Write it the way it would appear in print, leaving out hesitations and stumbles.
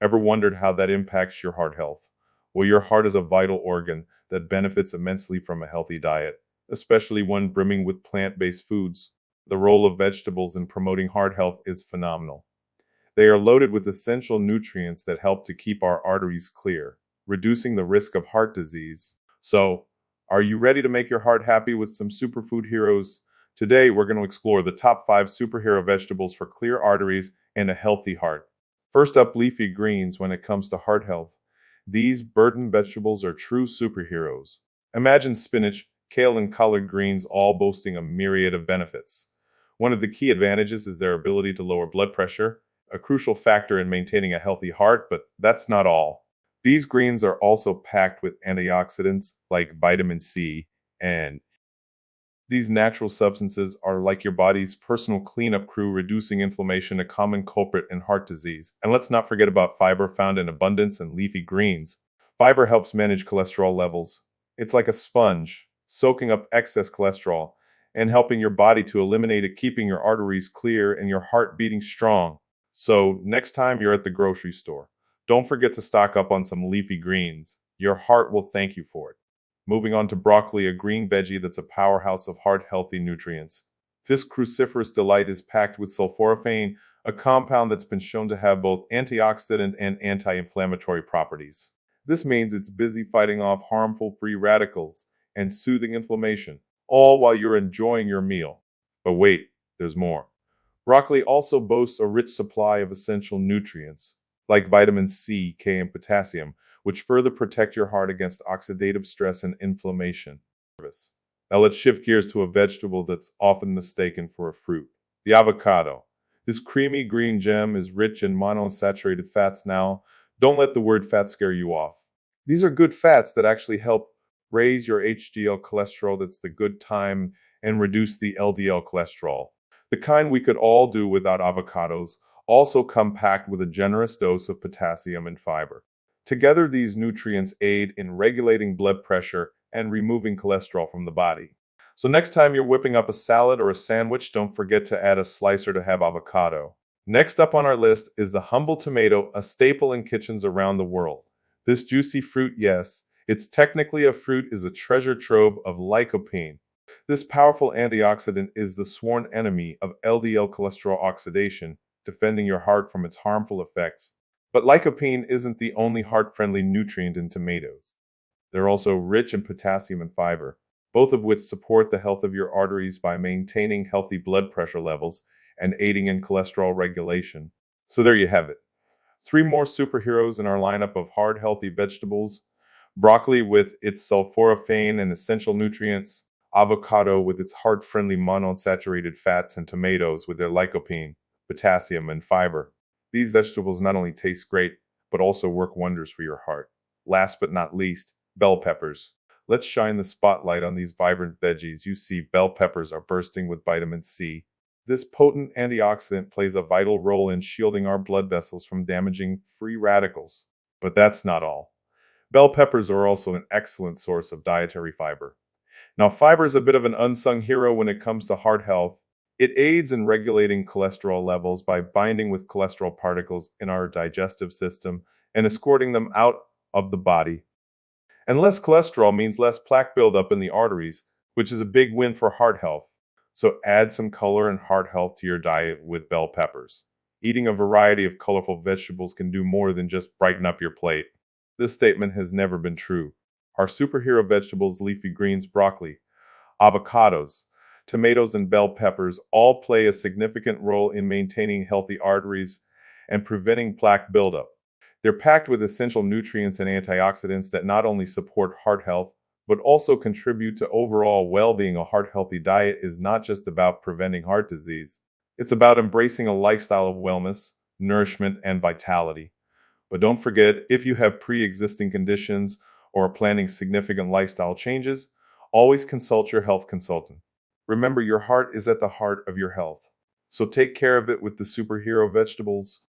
Ever wondered how that impacts your heart health? Well, your heart is a vital organ that benefits immensely from a healthy diet, especially one brimming with plant-based foods. The role of vegetables in promoting heart health is phenomenal. They are loaded with essential nutrients that help to keep our arteries clear, reducing the risk of heart disease. So, are you ready to make your heart happy with some superfood heroes? Today, we're going to explore the top 5 superhero vegetables for clear arteries and a healthy heart. First up, leafy greens when it comes to heart health. These burden vegetables are true superheroes. Imagine spinach, kale, and collard greens all boasting a myriad of benefits. One of the key advantages is their ability to lower blood pressure, a crucial factor in maintaining a healthy heart, but that's not all. These greens are also packed with antioxidants like vitamin C, and these natural substances are like your body's personal cleanup crew, reducing inflammation, a common culprit in heart disease. And let's not forget about fiber found in abundance in leafy greens. Fiber helps manage cholesterol levels. It's like a sponge, soaking up excess cholesterol and helping your body to eliminate it, keeping your arteries clear and your heart beating strong. So, next time you're at the grocery store, don't forget to stock up on some leafy greens. Your heart will thank you for it. Moving on to broccoli, a green veggie that's a powerhouse of heart-healthy nutrients. This cruciferous delight is packed with sulforaphane, a compound that's been shown to have both antioxidant and anti-inflammatory properties. This means it's busy fighting off harmful free radicals and soothing inflammation, all while you're enjoying your meal. But wait, there's more. Broccoli also boasts a rich supply of essential nutrients, like vitamin C, K, and potassium, which further protect your heart against oxidative stress and inflammation. Now let's shift gears to a vegetable that's often mistaken for a fruit, the avocado. This creamy green gem is rich in monounsaturated fats. Now, don't let the word fat scare you off. These are good fats that actually help raise your HDL cholesterol, that's the good time, and reduce the LDL cholesterol. The kind we could all do without. Avocados also come packed with a generous dose of potassium and fiber. Together, these nutrients aid in regulating blood pressure and removing cholesterol from the body. So next time you're whipping up a salad or a sandwich, don't forget to add a slicer to have avocado. Next up on our list is the humble tomato, a staple in kitchens around the world. This juicy fruit, yes, it's technically a fruit, is a treasure trove of lycopene. This powerful antioxidant is the sworn enemy of LDL cholesterol oxidation, defending your heart from its harmful effects. But lycopene isn't the only heart-friendly nutrient in tomatoes. They're also rich in potassium and fiber, both of which support the health of your arteries by maintaining healthy blood pressure levels and aiding in cholesterol regulation. So there you have it. 3 more superheroes in our lineup of hard, healthy vegetables: broccoli with its sulforaphane and essential nutrients, avocado with its heart-friendly monounsaturated fats, and tomatoes with their lycopene, potassium, and fiber. These vegetables not only taste great, but also work wonders for your heart. Last but not least, bell peppers. Let's shine the spotlight on these vibrant veggies. You see, bell peppers are bursting with vitamin C. This potent antioxidant plays a vital role in shielding our blood vessels from damaging free radicals. But that's not all. Bell peppers are also an excellent source of dietary fiber. Now, fiber is a bit of an unsung hero when it comes to heart health. It aids in regulating cholesterol levels by binding with cholesterol particles in our digestive system and escorting them out of the body. And less cholesterol means less plaque buildup in the arteries, which is a big win for heart health. So add some color and heart health to your diet with bell peppers. Eating a variety of colorful vegetables can do more than just brighten up your plate. This statement has never been true. Our superhero vegetables, leafy greens, broccoli, avocados, tomatoes, and bell peppers all play a significant role in maintaining healthy arteries and preventing plaque buildup. They're packed with essential nutrients and antioxidants that not only support heart health, but also contribute to overall well-being. A heart-healthy diet is not just about preventing heart disease. It's about embracing a lifestyle of wellness, nourishment, and vitality. But don't forget, if you have pre-existing conditions or are planning significant lifestyle changes, always consult your health consultant. Remember, your heart is at the heart of your health. So take care of it with the superhero vegetables.